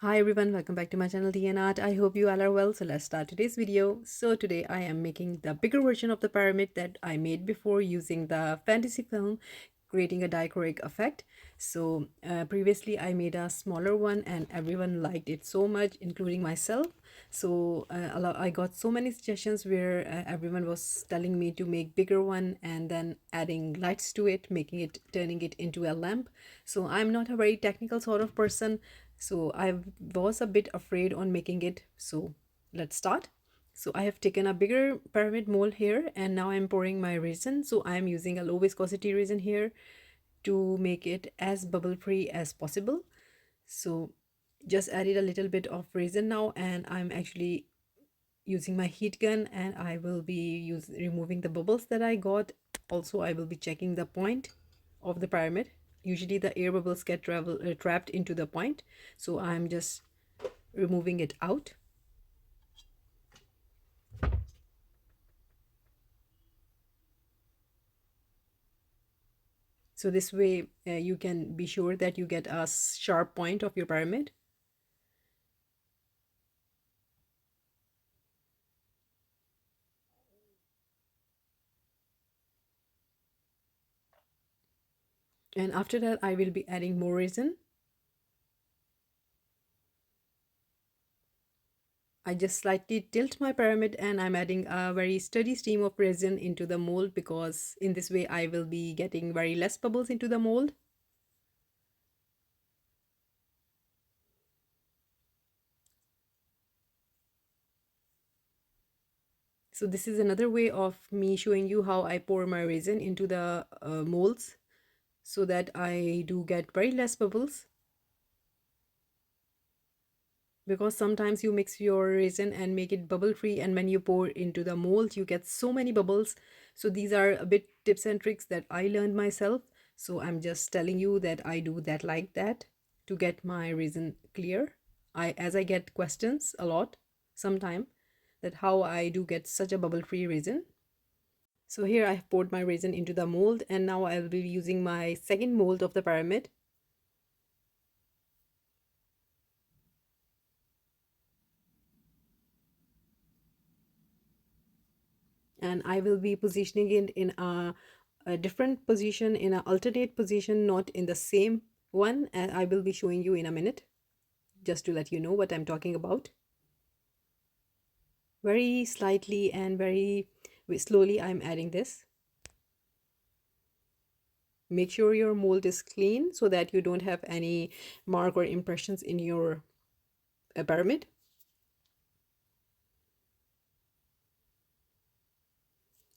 Hi everyone, welcome back to my channel Tea&Art. I hope you all are well. So let's start today's video. So today I am making the bigger version of the pyramid that I made before using the fantasy film, creating a dichroic effect. So previously I made a smaller one and everyone liked it so much, including myself. So I got so many suggestions where everyone was telling me to make bigger one and then adding lights to it, turning it into a lamp. So I'm not a very technical sort of person, so I was a bit afraid on making it. So let's start. So I have taken a bigger pyramid mold here and now I'm pouring my resin. So I'm using a low viscosity resin here to make it as bubble free as possible. So just added a little bit of resin now and I'm actually using my heat gun and I will be removing the bubbles that I got. Also, I will be checking the point of the pyramid. Usually the air bubbles get trapped into the point, so I'm just removing it out. So this way you can be sure that you get a sharp point of your pyramid. And after that I will be adding more resin. I just slightly tilt my pyramid and I'm adding a very steady stream of resin into the mold, because in this way I will be getting very less bubbles into the mold. So this is another way of me showing you how I pour my resin into the molds so that I do get very less bubbles. Because sometimes you mix your resin and make it bubble free, and when you pour into the mold you get so many bubbles. So these are a bit tips and tricks that I learned myself. So I'm just telling you that I do that like that to get my resin clear. As I get questions a lot sometime that how I do get such a bubble free resin. So here I have poured my resin into the mold and now I will be using my second mold of the pyramid. And I will be positioning it in a different position, in an alternate position, not in the same one, and I will be showing you in a minute, just to let you know what I'm talking about. Very slightly and very slowly I'm adding this. Make sure your mold is clean so that you don't have any mark or impressions in your pyramid.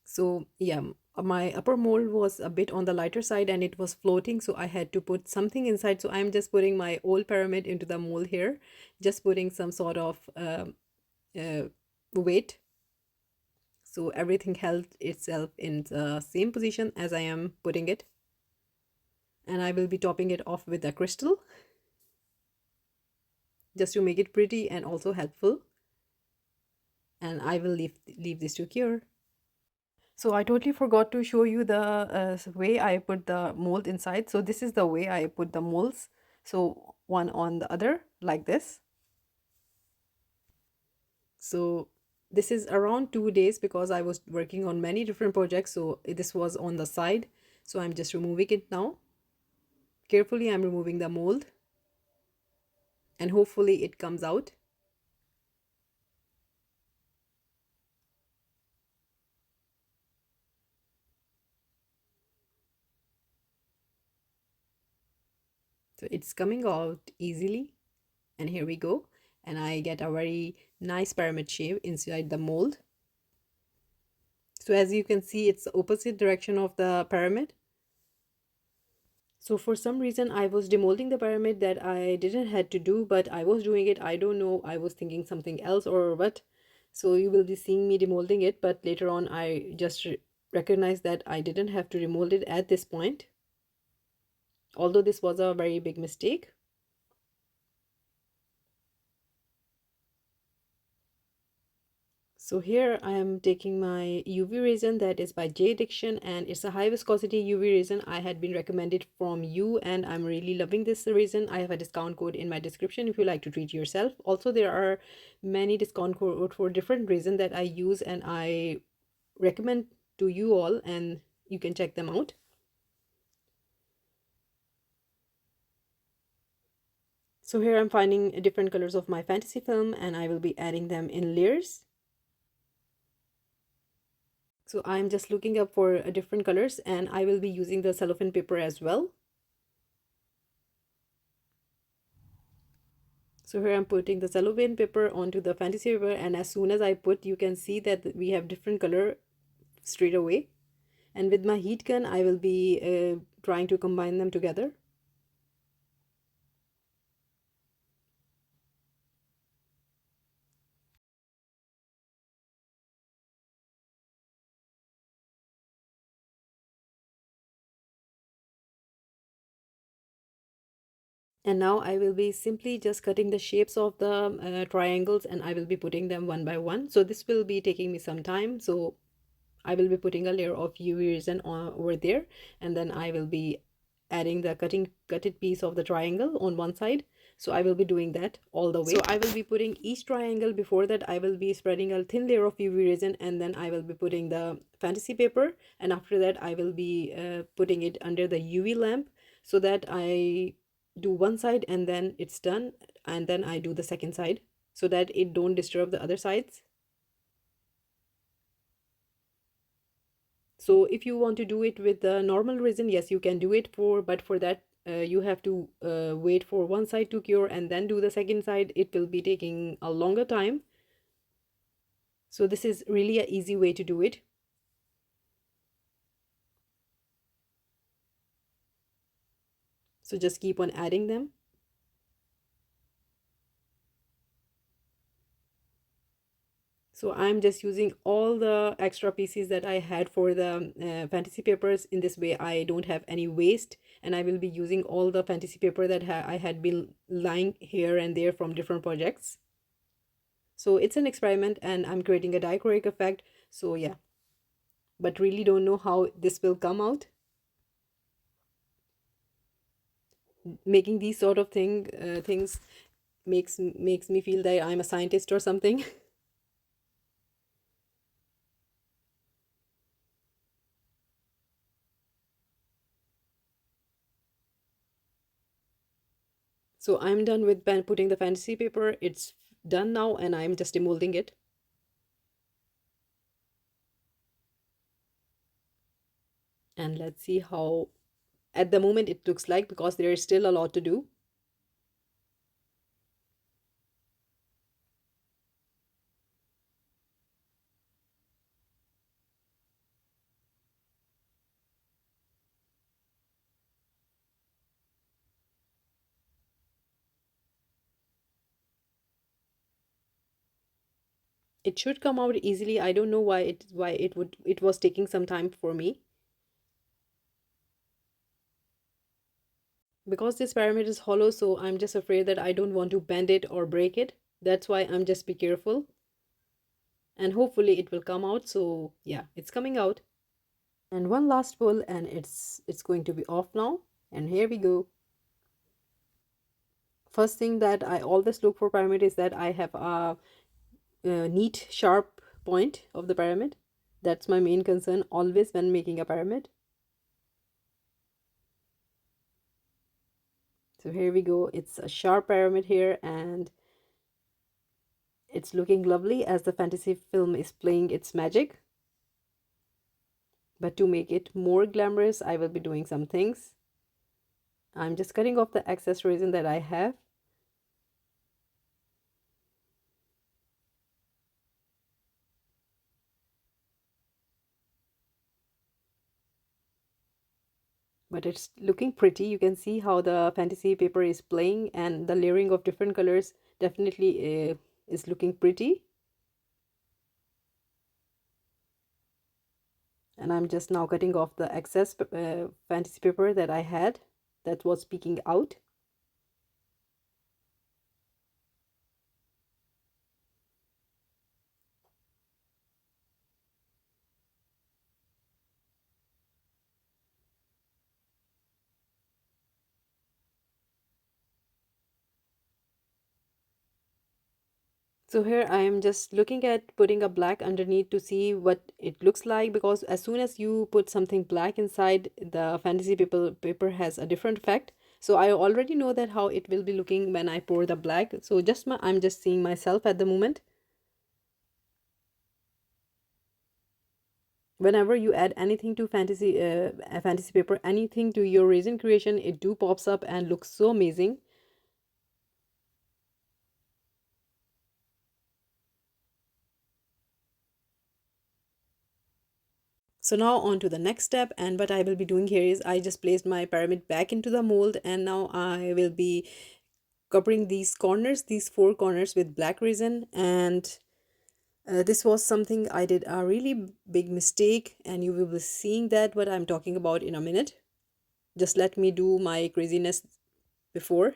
So yeah, my upper mold was a bit on the lighter side and it was floating, so I had to put something inside. So I'm just putting my old pyramid into the mold here, just putting some sort of uh, weight, so everything held itself in the same position as I am putting it. And I will be topping it off with a crystal just to make it pretty and also helpful. And I will leave this to cure. So I totally forgot to show you the way I put the mold inside. So this is the way I put the molds. So one on the other like this. So this is around 2 days because I was working on many different projects. So this was on the side. So I'm just removing it now. Carefully I'm removing the mold and hopefully it comes out. So it's coming out easily. And here we go. And I get a very nice pyramid shape inside the mold. So as you can see, it's the opposite direction of the pyramid. So for some reason I was demolding the pyramid that I didn't had to do, but I was doing it. I don't know, I was thinking something else or what. So you will be seeing me demolding it, but later on I just recognized that I didn't have to remold it at this point. Although this was a very big mistake. So here I am taking my UV resin that is by Jdiction, and it's a high viscosity UV resin. I had been recommended from you and I'm really loving this resin. I have a discount code in my description if you like to treat yourself. Also, there are many discount codes for different resin that I use and I recommend to you all, and you can check them out. So here I'm finding different colors of my fantasy film and I will be adding them in layers. So I'm just looking up for different colors and I will be using the cellophane paper as well. So here I'm putting the cellophane paper onto the fantasy paper, and as soon as I put, you can see that we have different color straight away. And with my heat gun, I will be trying to combine them together. And now I will be simply just cutting the shapes of the triangles, and I will be putting them one by one. So this will be taking me some time. So I will be putting a layer of UV resin over there, and then I will be adding the cutted piece of the triangle on one side. So I will be doing that all the way. So I will be putting each triangle. Before that, I will be spreading a thin layer of UV resin, and then I will be putting the fantasy paper, and after that I will be putting it under the UV lamp so that I do one side and then it's done, and then I do the second side so that it don't disturb the other sides. So if you want to do it with the normal resin, yes, you can do it but for that you have to wait for one side to cure and then do the second side. It will be taking a longer time. So this is really an easy way to do it. So just keep on adding them. So I'm just using all the extra pieces that I had for the fantasy papers. In this way, I don't have any waste, and I will be using all the fantasy paper that I had been lying here and there from different projects. So it's an experiment and I'm creating a dichroic effect. So yeah, but really don't know how this will come out. Making these sort of things makes me feel that I'm a scientist or something. So I'm done with putting the fantasy paper. It's done now and I'm just demolding it. And let's see how at the moment it looks like, because there is still a lot to do. It should come out easily. I don't know why it was taking some time for me. Because this pyramid is hollow, so I'm just afraid that I don't want to bend it or break it. That's why I'm just be careful. And hopefully it will come out. So yeah, it's coming out. And one last pull and it's going to be off now. And here we go. First thing that I always look for pyramid is that I have a neat sharp point of the pyramid. That's my main concern always when making a pyramid. So here we go. It's a sharp pyramid here and it's looking lovely as the fantasy film is playing its magic. But to make it more glamorous, I will be doing some things. I'm just cutting off the excess resin that I have. But it's looking pretty. You can see how the fantasy paper is playing and the layering of different colors definitely is looking pretty. And I'm just now cutting off the excess fantasy paper that I had that was peeking out. So here I am just looking at putting a black underneath to see what it looks like, because as soon as you put something black inside, the fantasy paper has a different effect. So I already know that how it will be looking when I pour the black. So I'm just seeing myself at the moment. Whenever you add anything to fantasy paper, anything to your resin creation, it do pops up and looks so amazing. So now on to the next step, and what I will be doing here is I just placed my pyramid back into the mold, and now I will be covering these four corners with black resin. And this was something I did a really big mistake, and you will be seeing that what I'm talking about in a minute. Just let me do my craziness before.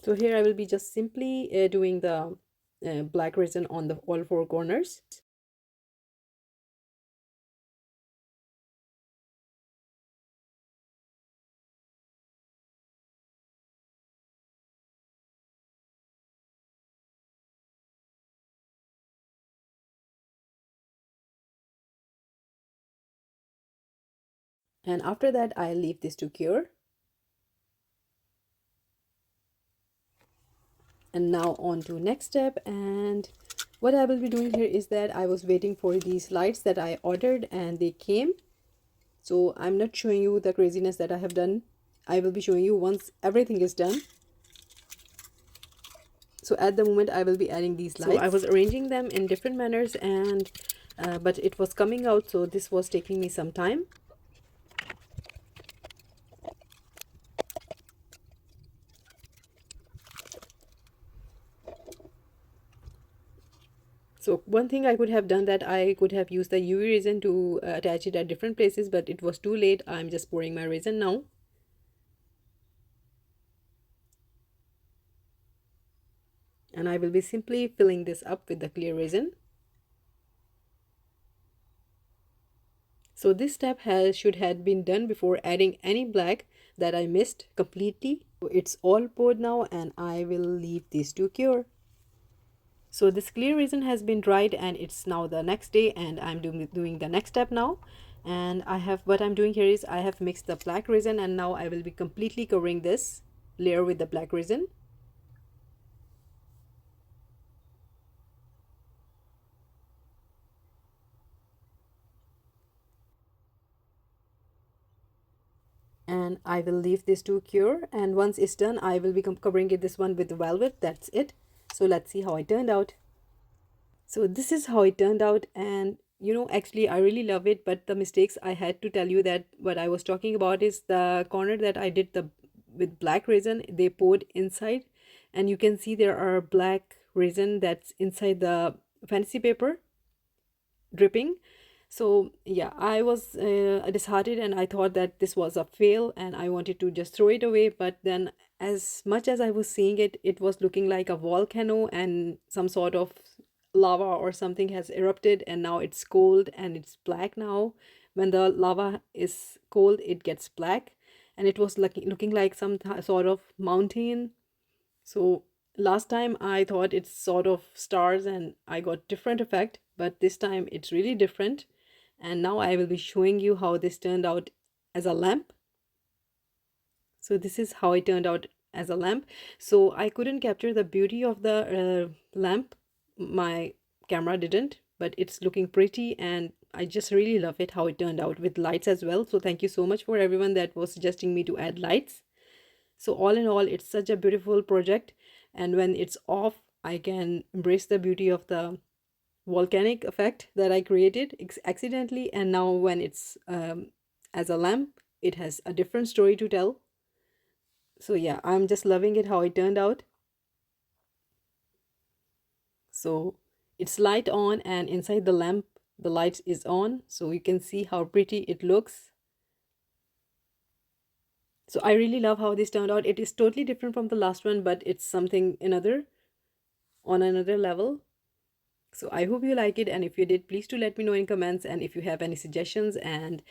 So here I will be just simply doing the black resin on the all four corners. And after that, I leave this to cure. And now on to next step. And what I will be doing here is that I was waiting for these lights that I ordered, and they came. So I'm not showing you the craziness that I have done. I will be showing you once everything is done. So at the moment I will be adding these lights. So I was arranging them in different manners, and but it was coming out, so this was taking me some time. So one thing I could have done, that I could have used the UV resin to attach it at different places, but it was too late. I'm just pouring my resin now. And I will be simply filling this up with the clear resin. So this step should have been done before adding any black that I missed completely. So it's all poured now, and I will leave this to cure. So this clear resin has been dried, and it's now the next day, and I'm doing the next step now. And what I'm doing here is I have mixed the black resin, and now I will be completely covering this layer with the black resin. And I will leave this to cure, and once it's done I will be covering this one with velvet. That's it. So let's see how it turned out. So this is how it turned out, and actually I really love it, but the mistakes I had to tell you, that what I was talking about is the corner that I did the with black resin, they poured inside, and you can see there are black resin that's inside the fantasy paper dripping. So yeah, I was disheartened, and I thought that this was a fail and I wanted to just throw it away. But then, as much as I was seeing it, it was looking like a volcano, and some sort of lava or something has erupted, and now it's cold and it's black now. When the lava is cold, it gets black, and it was looking like some sort of mountain. So last time I thought it's sort of stars and I got different effect, but this time it's really different. And now I will be showing you how this turned out as a lamp. So this is how it turned out as a lamp. So I couldn't capture the beauty of the lamp. My camera didn't, but it's looking pretty, and I just really love it how it turned out with lights as well. So thank you so much for everyone that was suggesting me to add lights. So all in all, it's such a beautiful project, and when it's off, I can embrace the beauty of the volcanic effect that I created accidentally. And now when it's as a lamp, it has a different story to tell. So yeah, I'm just loving it how it turned out. So it's light on, and inside the lamp the light is on, so you can see how pretty it looks. So I really love how this turned out. It is totally different from the last one, but it's something another on another level. So I hope you like it, and if you did, please do let me know in comments, and if you have any suggestions. And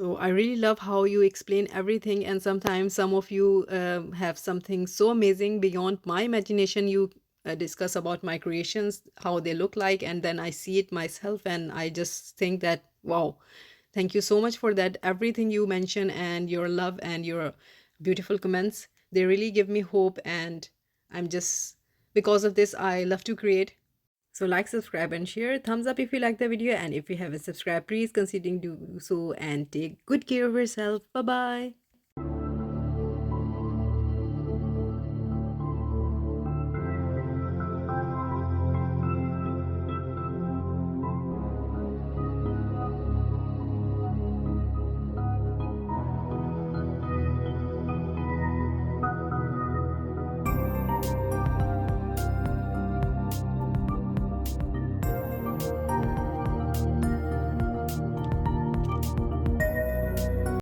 So I really love how you explain everything, and sometimes some of you have something so amazing beyond my imagination. You discuss about my creations, how they look like, and then I see it myself, and I just think that wow, thank you so much for that. Everything you mention and your love and your beautiful comments, they really give me hope, and I'm just because of this I love to create. So like, subscribe and share. Thumbs up if you like the video, and if you haven't subscribed, please consider do so, and take good care of yourself. Bye bye.